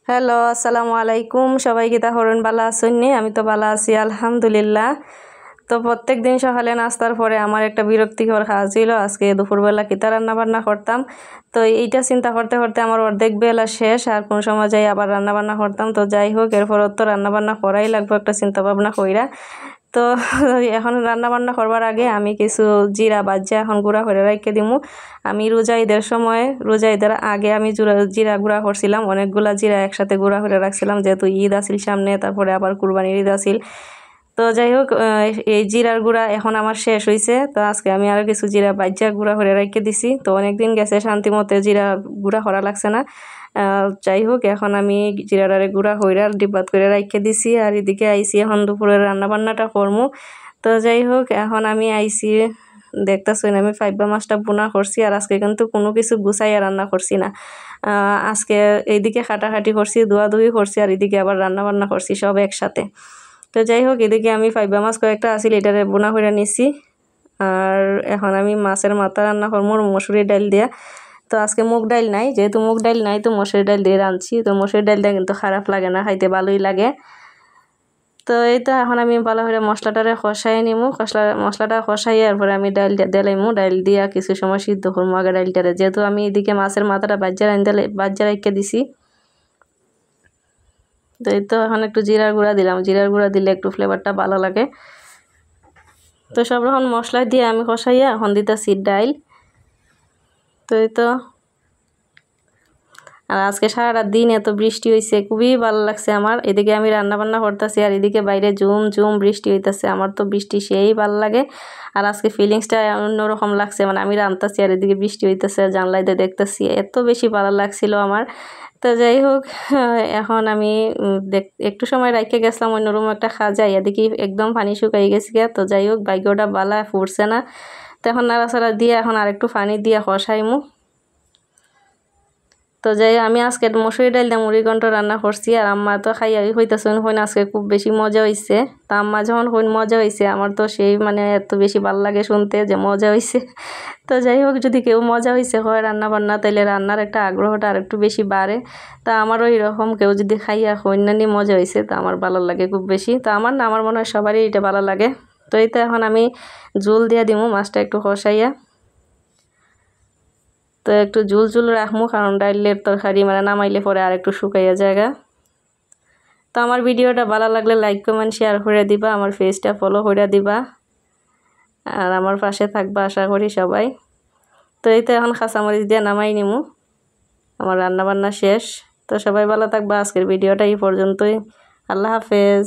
Hello, আসসালামু আলাইকুম। সবাই কিতা হরেন, বালা আছেন নি? আমি তো বালা আছি আলহামদুলিল্লাহ। তো প্রত্যেক দিন সকালে নাস্তার পরে আমার একটা বিরক্তিকর কাজ ছিল, আজকে দুপুরবেলা কিতা রান্না বান্না করতাম। তো এইটা চিন্তা করতে করতে আমার অর্ধেক বেলা শেষ, আর কোন সময় যাই আবার রান্না বান্না করতাম। তো যাই হোক, এরপর তো রান্না বান্না করাই লাগবে একটা চিন্তা ভাবনা কইরা। তো এখন রান্না বান্না করবার আগে আমি কিছু জিরা বাজ্যা এখন গুঁড়া করে রেখে দিমু। আমি রোজা ঈদের সময়, রোজা ঈদের আগে আমি জিরা গুঁড়া করছিলাম, অনেকগুলা জিরা একসাথে গুঁড়া করে রাখছিলাম, যেহেতু ঈদ আসিল সামনে, তারপরে আবার কুরবানির ঈদ আসিল। তো যাই হোক, এই জিরার গুঁড়া এখন আমার শেষ হয়েছে। তো আজকে আমি আরও কিছু জিরা বাজ্যা গুঁড়া করে রেখে দিছি। তো অনেকদিন গেছে, শান্তি মতে জিরা গুঁড়া করা লাগছে না। যাই হোক, এখন আমি জিরাটারে গুঁড়া হইরা ডিব্বাত করে রেখে দিছি। আর এদিকে আইসি এখন দুপুরের রান্না বান্নাটা করমু। তো যাই হোক, এখন আমি আইসি, দেখতেছেন আমি ফাইবা মাছটা বোনা করছি। আর আজকে কিন্তু কোনো কিছু গুছাইয়া রান্না করছি না। আজকে এইদিকে কাটাকাটি করছি, ধোয়াধুয়ি করছি, আর এদিকে আবার রান্না বান্না করছি সব একসাথে। তো যাই হোক, এদিকে আমি ফাইবা মাছ কয়েকটা আসিল, এটারে বোনা করে নিছি। আর এখন আমি মাছের মাথা রান্না করবো মসুরির ডাল দিয়া। তো আজকে মুগ ডাল নাই, যেহেতু মুগ ডাল নাই তো মসুরির ডাল দিয়ে রাঁধছি। তো মসুরির ডালটা কিন্তু খারাপ লাগে না, খাইতে ভালোই লাগে। তো এই তো এখন আমি ভালো করে মশলাটারে কষাই নিমু, মশলাটা কষাই এরপরে আমি ডাল দিলাইমু। ডাল দিয়া কিছু সময় সিদ্ধ করবো আগে ডালটারে, যেহেতু আমি এদিকে মাছের মাথাটা বাজ্যা রেখে দিছি। তো এই তো এখন একটু জিরার গুঁড়া দিলাম, জিরার গুঁড়া দিলে একটু ফ্লেভারটা ভালো লাগে। তো সব রকম মশলা দিয়ে আমি কষাইয়া এখন দিতেছি ডাল। তো এই তো, আর আজকে সারাটা দিন এত বৃষ্টি হয়েছে, খুবই ভালো লাগছে আমার। এদিকে আমি রান্না বান্না করতেছি, আর এদিকে বাইরে ঝুম ঝুম বৃষ্টি হইতেছে। আমার তো বৃষ্টি সেই ভালো লাগে। আর আজকে ফিলিংসটা অন্যরকম লাগছে, মানে আমি রান্তাছি আর এদিকে বৃষ্টি হইতেছে, জানলাইতে দেখতেছি, এত বেশি ভালো লাগছিল আমার। তো যাই হোক, এখন আমি একটু সময় রাখতে গেছিলাম অন্য রুম একটা খাজাই, এদিকে একদম পানি শুকাই গেছে। তো যাই হোক, ভাগ্যটা বালা, ফুটছে না। তো এখন নাড়াচাড়া দিয়ে এখন আর একটু পানি দিয়ে কষাইমু। তো যাই আমি আজকে মসুরি ডাল দিয়ে মুড়ি ঘন্ট রান্না করছি। আর আম্মা তো খাইয়া হইতেছেন হইন আজকে খুব বেশি মজা হয়েছে। তা আম্মা যখন হইন মজা হয়েছে, আমার তো সেই মানে এত বেশি ভালো লাগে শুনতে যে মজা হয়েছে। তো যাই হোক, যদি কেউ মজা হয়েছে হয় রান্না বান্না, তাইলে রান্নার একটা আগ্রহটা আর একটু বেশি বাড়ে। তা আমারও এরকম কেউ যদি খাইয়া হইনানি মজা হয়েছে, তা আমার ভালো লাগে খুব বেশি। তো আমার না, আমার মনে হয় সবারই এটা ভালো লাগে। তো এই তো এখন আমি ঝোল দিয়া দিমু, মাছটা একটু কষাইয়া। তো একটু ঝুল ঝুল রাখমু, কারণ ডাইলের তরকারি মানে নামাইলে পরে আর একটু শুকাইয়া জায়গা। তো আমার ভিডিওটা ভালো লাগলে লাইক কমেন্ট শেয়ার করে দিবা, আমার পেজটা ফলো করে দিবা, আর আমার পাশে থাকবা আশা করি সবাই। তো এই তো এখন কাঁচামরিচ দিয়ে নামাই নিমু, আমার রান্না বান্না শেষ। তো সবাই ভালো থাকবা, আজকের ভিডিওটা এই পর্যন্তই। আল্লাহ হাফেজ।